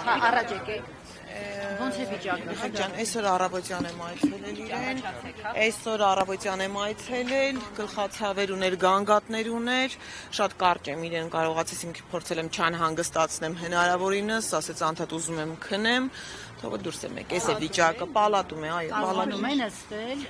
Առաջ եկեք։ Ոնց է վիճակը։ Ջան, այսօր առավոտյան եմ այցելել իրեն։ Այսօր առավոտյան եմ այցելել, գլխացավեր ուներ, գանգատներ ուներ, շատ կարճ եմ իրեն կարողացել ինքը փորձել եմ չանհանգստացնեմ հնարավորինս, ասեց անդադ ուզում եմ քնեմ, թողը դուրս եմ եկել, էս է վիճակը, պալատում է, այո, պալատում է նստել։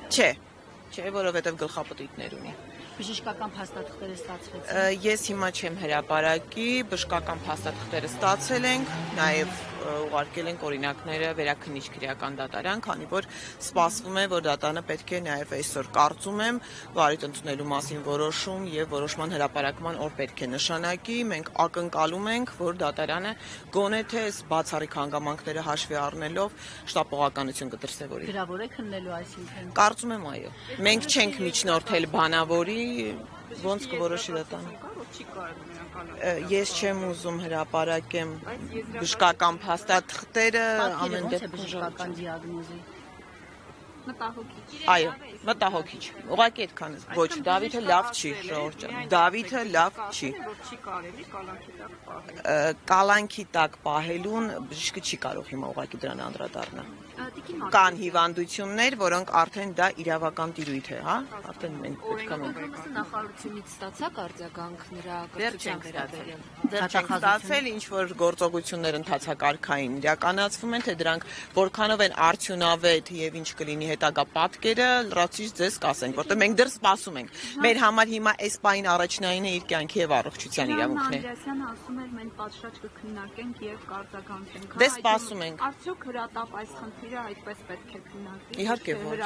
Չէ, որովհետև գլխապտույտներ ունի։ Բժշկական փաստաթղթերը ստացվեցին։ Ես հիմա չեմ հրապարակի, բժշկական փաստաթղթերը ստացել ենք, նաև ուղարկել ենք օրինակները վերաքննիչ քրեական դատարան, քանի որ սպասվում է, որ դատարանը պետք է նաև այսօր կարծում եմ վարույթ ընդունելու մասին որոշում եւ որոշման հրապարակման օր պետք է նշանակի։ Մենք ակնկալում ենք, որ դատարանը գոնե թե բացառիկ հանգամանքները հաշվի առնելով շտապողականություն կդրսևորի։ Գրավոր է քննելու այսինքն։ Կարծում եմ այո։ Մենք չենք միջնորդել բանավորի, ոնց կորոշի դատարանը։ Ես չեմ ուզում հրապարակեմ բժշկական փաստաթղթերը ամեն դեպքում բժշկական դիագնոզի։ Այո, մտահոգիչ։ Ուղղակի այդքան է։ Ոչ, Դավիթը լավ չի, Ժողովուրդ ջան։ Դավիթը լավ չի։ Կալանքի տակ պահելուն բժիշկը չի կարող հիմա ուղղակի դրան անդրադառնալ։ Կան հիվանդություններ, որոնք արդեն դա իրավական տիրույթ է, հա? Արդեն մենք պետք է նախարարությունից ստացաք արձագանք նրա կրթության վերաբերյալ։ Դեռ չենք ստացել, ինչ որ գործողություններ ընթացակարգային իրականացվում են, թե դրանք որքանով են արդյունավետ եւ ինչ կլինի հետագա պատկերը, լրացուցիչ ձեզ կասենք, որտեղ մենք դեռ սպասում ենք։ Մեր համար հիմա այս պահին առաջնային է իր կյանքի եւ առողջության իրավունքները։ Անդրեասյանը ասում էր, մենք պատշաճ կքննարկենք եւ կարձագանքենք։ Դե սպասում ենք։ Արդյոք հրատապ այս խնդիրը այդպես պետք է քննարկվի։ Իհարկե ոչ։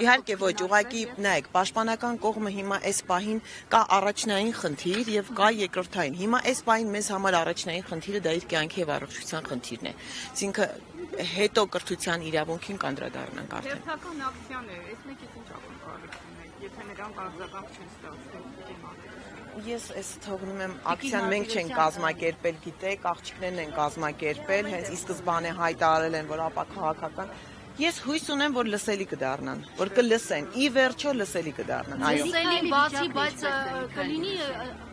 Իհարկե ոչ, ուղղակի նայեք, պաշտպանական կողմը հիմա այս պահին կա առաջնային խնդիր եւ կա երկրորդային։ Հիմա այս պահին մեզ համար առաջնային խնդիրը դա իր կյանքի եւ առողջության խնդիրն է։ Այսինքն հետո կրթության իրավունքին կանդրադառնանք արդեն։ Հերթական ակցիան է, այս մեկից ինչ ակնկալություն է, եթե նրանք արձագանք չեն ստացել։ Ես այս թողնում եմ ակցիան մենք չենք կազմակերպել, գիտեք, աղջիկներն են կազմակերպել, հենց ի սկզբանե հայտարարել են, որ ապա քաղաքական։ Ես հույս ունեմ, որ լսելի կդառնան, որ կլսեն, ի վերջո լսելի կդառնան, այո։ Լսելի բացի, բայց կլինի,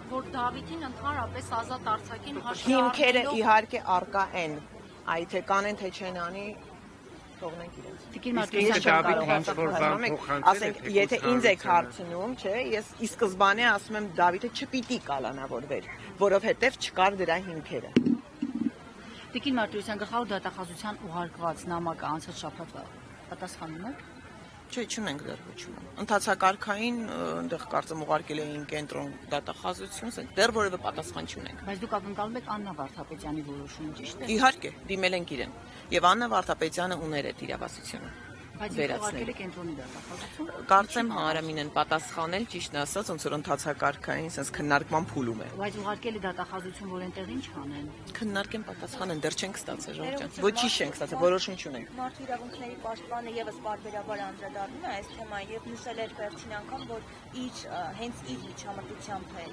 որ Դավիթին ընդհանրապես ազատ արձակին հաշվի Հիմքերը իհարկե արկա են, այ թե կանեն, թե չեն անի, թողնենք իրենց։ Տիկին Մարտիրոսյան ասենք, եթե ինձ եք հարցնում, չէ, ես ի սկզբանե ասում եմ Դավիթը չպիտի կալանավորվեր, որովհետև չկար դրա հիմքերը։ Տիկին Մարտիրոսյան գլխավոր դատախազության ուղարկված նամակը անցած շաբաթվա պատասխանում եք։ Չէ, չունենք դեռ ոչ մի։ Ընթացակարգային այնտեղ կարծեմ ուղարկել էին կենտրոն դատախազություն, ասենք դեռ որևէ պատասխան չունենք։ Բայց դուք ակնկալում եք Աննա Վարդապետյանի որոշումը, ճիշտ է։ Իհարկե, դիմել ենք իրեն։ Եվ Աննա Վարդապետյանը ուներ այդ իրավասությունը։ Բայց ուղարկել եք կենտրոնի դատախազություն։ Կարծեմ Հարամին են պատասխանել, ճիշտն ասած, ոնց որ ընթացակարգային, sense քննարկման փուլում է։ Բայց ուղարկել է դատախազություն, որ այնտեղ ինչ անեն։ Քննարկեն պատասխանեն, դեռ չենք ստացել, Ժողովուրդ ջան։ Ոչինչ չենք ստացել, որոշում չունենք։ Մարդու իրավունքների պաշտպանը եւս բարբերաբար անդրադառնում է այս թեմային եւ նշել էր վերջին անգամ, որ հենց իր միջամտությամբ է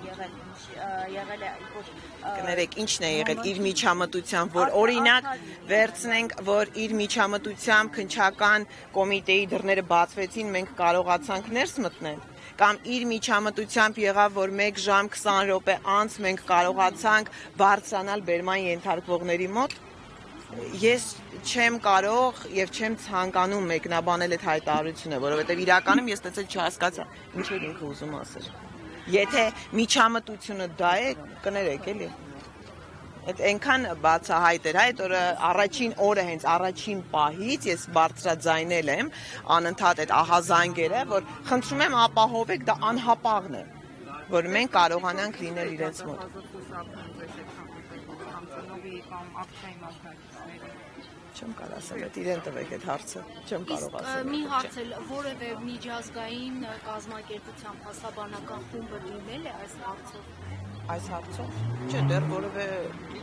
եղել է որ Կներեք, ինչն է եղել իր միջամտությամբ, որ օրինակ վերցնենք, որ իր միջամտությամբ քննչական կոմիտեի դռները բացվեցին, մենք կարողացանք ներս մտնել, կամ իր միջամտությամբ եղավ, որ 1 ժամ 20 րոպե անց մենք կարողացանք բարձրանալ բերման ենթարկվողների մոտ։ Ես չեմ կարող եւ չեմ ցանկանում մեկնաբանել այդ հայտարարությունը, որովհետեւ իրականում ես տեսել չհասկացա ինչ է ինքը ուզում ասել։ Եթե միջամտությունը դա է, կներեք էլի։ Այդ այնքան բացահայտ էր, այդ օրը առաջին օրը հենց առաջին պահից ես բարձրաձայնել եմ անընդհատ այդ ահազանգերը, որ խնդրում եմ ապահովեք, դա անհապաղն է, որ մենք կարողանանք լինել իրենց մոտ։ Չեմ կարող ասել, այդ իրեն տվեք այդ հարցը, չեմ կարող ասել։ Մի հարց էլ, որևէ միջազգային կազմակերպության փաստաբանական խումբը դիմել է այս հարցով։ Այս հարցով։ Չէ, դեռ որևէ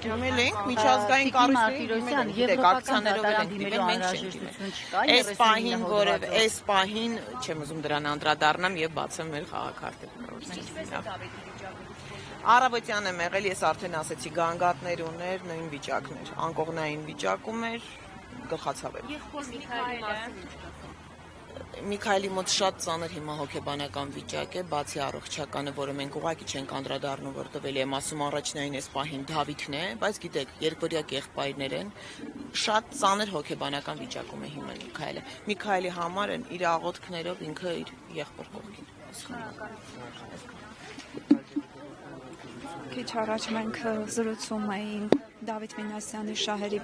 դիմել ենք միջազգային կառույցների, եւ ակցիաներով ենք դիմելու անհրաժեշտություն չկա։ Այս պահին որևէ, այս պահին չեմ ուզում դրան անդրադառնամ եւ բացեմ մեր խաղաքարտը։ Առավոտյան եմ եղել, ես արդեն ասեցի, գանգատներ ուներ, նույն վիճակն էր, անկողնային վիճակում էր, գլխացավ էր։ Միքայելի մոտ շատ ծանր հիմա հոգեբանական վիճակ է, բացի առողջականը, որը մենք ուղղակի չենք անդրադառնում, որտեղ էլի եմ ասում առաջնային այս պահին Դավիթն է, բայց գիտեք, երկվորյակ եղբայրներ են, շատ ծանր հոգեբանական վիճակում է հիմա Միքայելը։ Միքայելի համար են իր աղոթքներով ինքը իր եղբոր կողքին։ Քիչ առաջ մենք զրուցում էինք Դավիթ Մինասյանի շահերի